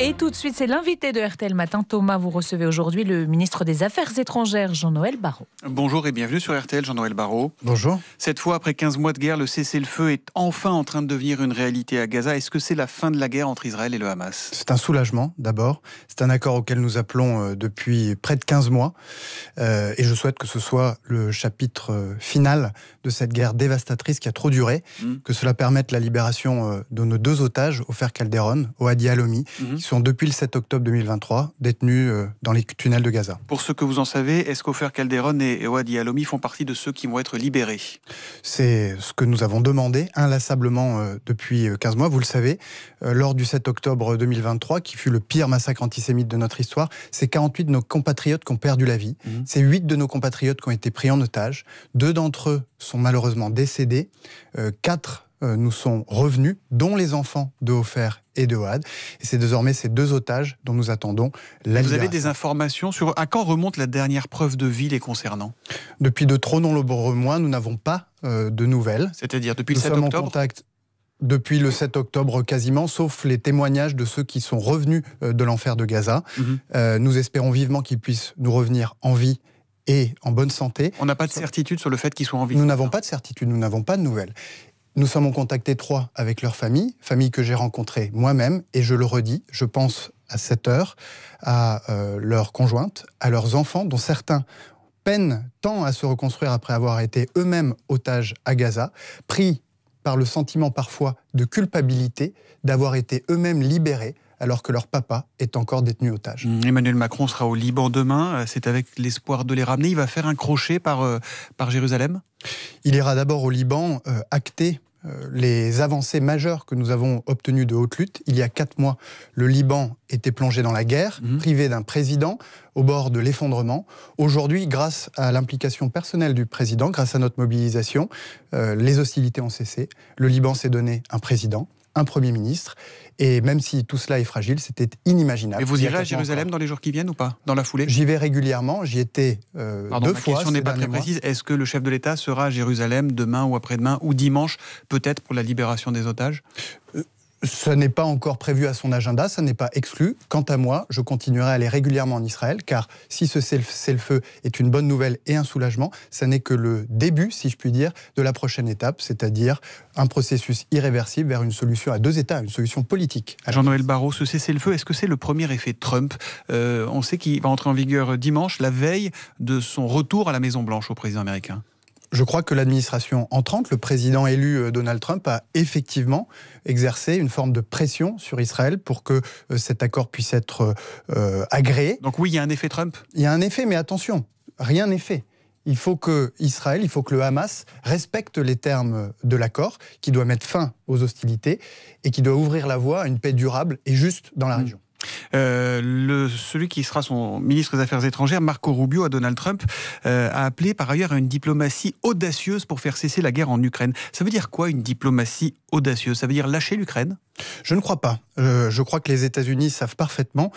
Et tout de suite, c'est l'invité de RTL Matin. Thomas, vous recevez aujourd'hui le ministre des Affaires étrangères, Jean-Noël Barrot. Bonjour et bienvenue sur RTL, Jean-Noël Barrot. Bonjour. Cette fois, après 15 mois de guerre, le cessez-le-feu est enfin en train de devenir une réalité à Gaza. Est-ce que c'est la fin de la guerre entre Israël et le Hamas ? C'est un soulagement, d'abord. C'est un accord auquel nous appelons depuis près de 15 mois. Et je souhaite que ce soit le chapitre final de cette guerre dévastatrice qui a trop duré, que cela permette la libération de nos 2 otages, Ofer Calderon, Ohad Yahalomi, qui sont depuis le 7 octobre 2023 détenus dans les tunnels de Gaza. Pour ce que vous en savez, est-ce qu'Ofer Calderon et Ohad Yahalomi font partie de ceux qui vont être libérés ? C'est ce que nous avons demandé inlassablement depuis 15 mois. Vous le savez, lors du 7 octobre 2023, qui fut le pire massacre antisémite de notre histoire, c'est 48 de nos compatriotes qui ont perdu la vie. C'est 8 de nos compatriotes qui ont été pris en otage. 2 d'entre eux sont malheureusement décédés. 4 nous sont revenus, dont les enfants de Ofer et de Ohad. Et c'est désormais ces 2 otages dont nous attendons la libération. Vous avez des informations sur à quand remonte la dernière preuve de vie les concernant ? Depuis de trop nombreux mois, nous n'avons pas de nouvelles. C'est-à-dire depuis le 7 octobre ? octobre ? Nous sommes en contact depuis le 7 octobre quasiment, sauf les témoignages de ceux qui sont revenus de l'enfer de Gaza. Nous espérons vivement qu'ils puissent nous revenir en vie et en bonne santé. On n'a pas de certitude sur le fait qu'ils soient en vie ? Nous n'avons pas de certitude, nous n'avons pas de nouvelles. Nous sommes en contact étroit avec leurs familles que j'ai rencontrées moi-même, et je le redis, je pense à cette heure, à leurs conjointes, à leurs enfants, dont certains peinent tant à se reconstruire après avoir été eux-mêmes otages à Gaza, pris par le sentiment parfois de culpabilité d'avoir été eux-mêmes libérés alors que leur papa est encore détenu otage. Emmanuel Macron sera au Liban demain, c'est avec l'espoir de les ramener. Il va faire un crochet par Jérusalem ? Il ira d'abord au Liban acter les avancées majeures que nous avons obtenues de haute lutte. Il y a 4 mois, le Liban était plongé dans la guerre, privé d'un président, au bord de l'effondrement. Aujourd'hui, grâce à l'implication personnelle du président, grâce à notre mobilisation, les hostilités ont cessé. Le Liban s'est donné un président, un Premier ministre, et même si tout cela est fragile, c'était inimaginable. Et vous irez à Jérusalem dans les jours qui viennent ou pas ? Dans la foulée ? J'y vais régulièrement, j'y étais 2 fois. Ma question n'est pas très précise. Est-ce que le chef de l'État sera à Jérusalem demain ou après-demain ou dimanche, peut-être pour la libération des otages ? Ce n'est pas encore prévu à son agenda, ça n'est pas exclu. Quant à moi, je continuerai à aller régulièrement en Israël, car si ce cessez-le-feu est une bonne nouvelle et un soulagement, ça n'est que le début, si je puis dire, de la prochaine étape, c'est-à-dire un processus irréversible vers une solution à 2 États, une solution politique. Jean-Noël Barrot, ce cessez-le-feu, est-ce que c'est le premier effet Trump ? On sait qu'il va entrer en vigueur dimanche, la veille de son retour à la Maison-Blanche au président américain. Je crois que l'administration entrante, le président élu Donald Trump, a effectivement exercé une forme de pression sur Israël pour que cet accord puisse être agréé. Donc oui, il y a un effet Trump ? Il y a un effet, mais attention, rien n'est fait. Il faut que Israël, il faut que le Hamas respecte les termes de l'accord, qui doit mettre fin aux hostilités et qui doit ouvrir la voie à une paix durable et juste dans la région. Celui qui sera son ministre des Affaires étrangères, Marco Rubio, à Donald Trump, a appelé par ailleurs à une diplomatie audacieuse pour faire cesser la guerre en Ukraine. Ça veut dire quoi, une diplomatie audacieuse ? Ça veut dire lâcher l'Ukraine ? Je ne crois pas. Je crois que les États-Unis savent parfaitement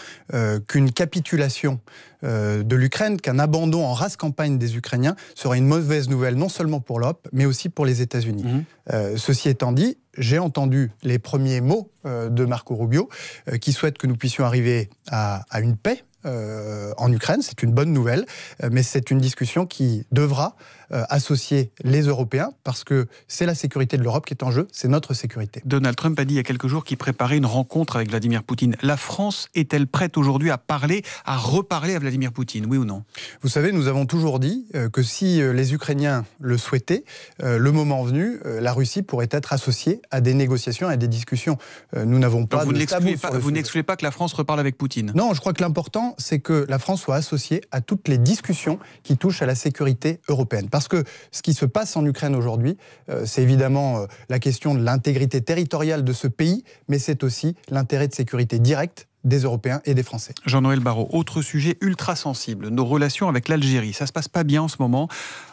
qu'une capitulation de l'Ukraine, qu'un abandon en rase campagne des Ukrainiens serait une mauvaise nouvelle, non seulement pour l'Europe, mais aussi pour les États-Unis. Ceci étant dit, j'ai entendu les premiers mots de Marco Rubio qui souhaite que nous puissions arriver à une paix en Ukraine. C'est une bonne nouvelle, mais c'est une discussion qui devra associer les Européens, parce que c'est la sécurité de l'Europe qui est en jeu, c'est notre sécurité. Donald Trump a dit il y a quelques jours qu'il préparait une rencontre avec Vladimir Poutine. La France est-elle prête aujourd'hui à reparler à Vladimir Poutine, oui ou non ? Vous savez, nous avons toujours dit que si les Ukrainiens le souhaitaient, le moment venu, la Russie pourrait être associée à des négociations et à des discussions. Nous n'avons pas de tabou. Vous n'excluez pas que la France reparle avec Poutine ? Non, je crois que l'important, c'est que la France soit associée à toutes les discussions qui touchent à la sécurité européenne. Parce que ce qui se passe en Ukraine aujourd'hui, c'est évidemment la question de l'intégrité territoriale de ce pays, mais c'est aussi l'intérêt de sécurité directe des Européens et des Français. Jean-Noël Barrot, autre sujet ultra sensible, nos relations avec l'Algérie. Ça se passe pas bien en ce moment.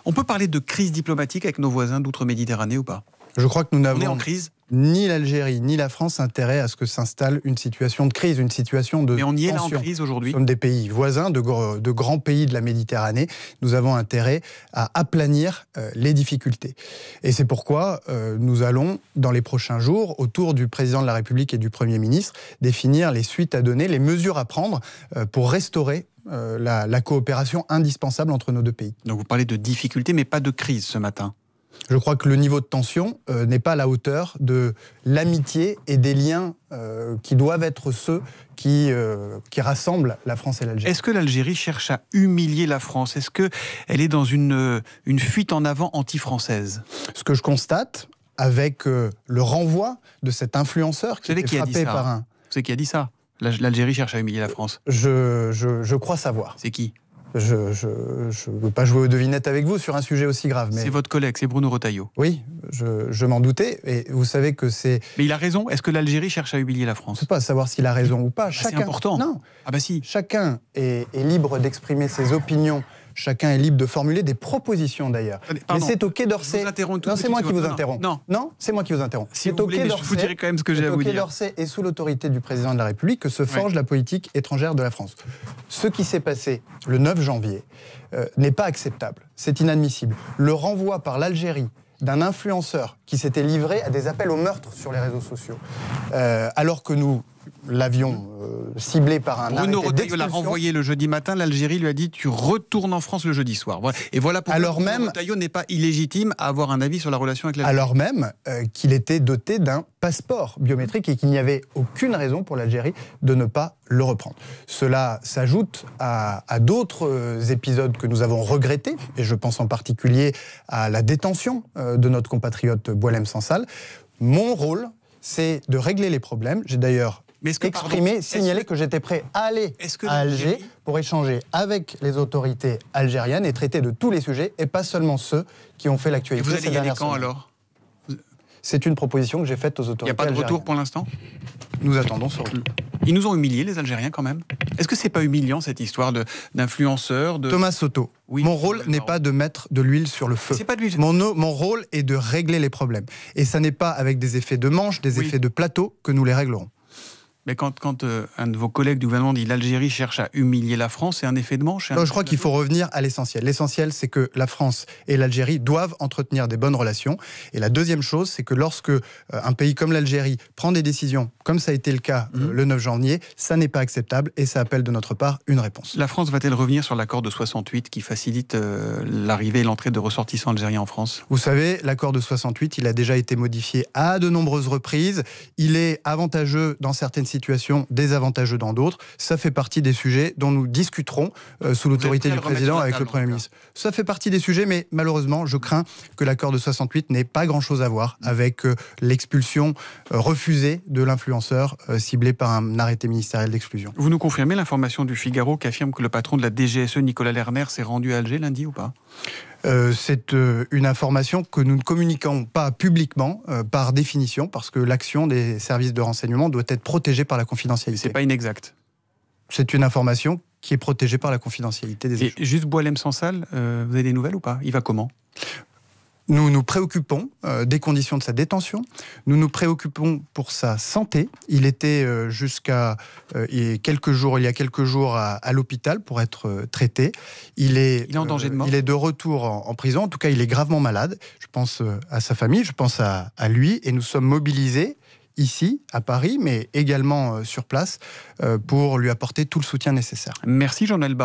On peut parler de crise diplomatique avec nos voisins d'outre-Méditerranée ou pas ? Je crois que nous n'avons... On est en crise ? ni l'Algérie ni la France intérêt à ce que s'installe une situation de crise, une situation de Mais on y est là en tension. crise aujourd'hui. Nous sommes des pays voisins, de grands pays de la Méditerranée. Nous avons intérêt à aplanir les difficultés. Et c'est pourquoi nous allons, dans les prochains jours, autour du président de la République et du Premier ministre, définir les suites à donner, les mesures à prendre pour restaurer la coopération indispensable entre nos deux pays. Donc vous parlez de difficultés, mais pas de crise ce matin. Je crois que le niveau de tension n'est pas à la hauteur de l'amitié et des liens qui doivent être ceux qui rassemblent la France et l'Algérie. Est-ce que l'Algérie cherche à humilier la France? Est-ce qu'elle est dans une fuite en avant anti-française? Ce que je constate, avec le renvoi de cet influenceur qui était frappé par un... Vous savez qui a dit ça? L'Algérie cherche à humilier la France. Je crois savoir. C'est qui? Je ne veux pas jouer aux devinettes avec vous sur un sujet aussi grave. Mais... C'est votre collègue, c'est Bruno Retailleau. Oui, je m'en doutais. Et vous savez que c'est... Mais il a raison. Est-ce que l'Algérie cherche à humilier la France? Je ne sais pas savoir s'il a raison ou pas. C'est important. Non. Ah bah si. Chacun est libre d'exprimer ses opinions. Chacun est libre de formuler des propositions d'ailleurs. Mais c'est au Quai d'Orsay. Non, c'est moi qui vous interromps. Non, c'est moi qui vous interromps. Si vous voulez, mais je vous dirai quand même ce que j'ai à vous dire. Au Quai d'Orsay et sous l'autorité du président de la République que se forge la politique étrangère de la France. Ce qui s'est passé le 9 janvier n'est pas acceptable. C'est inadmissible. Le renvoi par l'Algérie d'un influenceur qui s'était livré à des appels au meurtre sur les réseaux sociaux, alors que nous l'avions ciblé par un Bruno arrêté Retailleau l'a d'expulsion. renvoyé le jeudi matin, l'Algérie lui a dit tu retournes en France le jeudi soir. Voilà. Et voilà pourquoi Bruno Retailleau n'est pas illégitime à avoir un avis sur la relation avec l'Algérie. Alors même qu'il était doté d'un passeport biométrique et qu'il n'y avait aucune raison pour l'Algérie de ne pas le reprendre. Cela s'ajoute à d'autres épisodes que nous avons regrettés, et je pense en particulier à la détention de notre compatriote Boualem Sansal. Mon rôle, c'est de régler les problèmes. J'ai d'ailleurs signalé que j'étais prêt à aller à Alger pour échanger avec les autorités algériennes et traiter de tous les sujets, et pas seulement ceux qui ont fait l'actualité. Et vous allez y aller quand alors? C'est une proposition que j'ai faite aux autorités algériennes. Il n'y a pas de retour pour l'instant? Nous attendons ce retour. Ils nous ont humiliés, les Algériens, quand même. Est-ce que c'est pas humiliant, cette histoire d'influenceurs Thomas Soto, oui, mon rôle n'est pas de mettre de l'huile sur le feu. C'est pas de l'huile. Mon rôle est de régler les problèmes. Et ça n'est pas avec des effets de manche, des effets de plateau que nous les réglerons. Mais quand un de vos collègues du gouvernement dit l'Algérie cherche à humilier la France, c'est un effet de manche? Non, je crois qu'il faut revenir à l'essentiel. L'essentiel, c'est que la France et l'Algérie doivent entretenir des bonnes relations. Et la deuxième chose, c'est que lorsque un pays comme l'Algérie prend des décisions, comme ça a été le cas le 9 janvier, ça n'est pas acceptable et ça appelle de notre part une réponse. La France va-t-elle revenir sur l'accord de 68 qui facilite l'arrivée et l'entrée de ressortissants algériens en France? Vous savez, l'accord de 68, il a déjà été modifié à de nombreuses reprises. Il est avantageux dans certaines situations, désavantageux dans d'autres. Ça fait partie des sujets dont nous discuterons sous l'autorité du président avec le Premier ministre. Ça fait partie des sujets, mais malheureusement, je crains que l'accord de 68 n'ait pas grand-chose à voir avec l'expulsion refusée de l'influenceur ciblé par un arrêté ministériel d'exclusion. Vous nous confirmez l'information du Figaro qui affirme que le patron de la DGSE, Nicolas Lerner, s'est rendu à Alger lundi ou pas? C'est une information que nous ne communiquons pas publiquement par définition, parce que l'action des services de renseignement doit être protégée par la confidentialité. C'est pas inexact. C'est une information qui est protégée par la confidentialité des échanges. Et juste Boualem Sansal, vous avez des nouvelles ou pas? Il va comment? Nous nous préoccupons des conditions de sa détention. Nous nous préoccupons pour sa santé. Il était il y a quelques jours à l'hôpital pour être traité. Il est en danger de mort. Il est de retour en prison. En tout cas, il est gravement malade. Je pense à sa famille, je pense à lui. Et nous sommes mobilisés ici, à Paris, mais également sur place, pour lui apporter tout le soutien nécessaire. Merci Jean-Noël Barrot.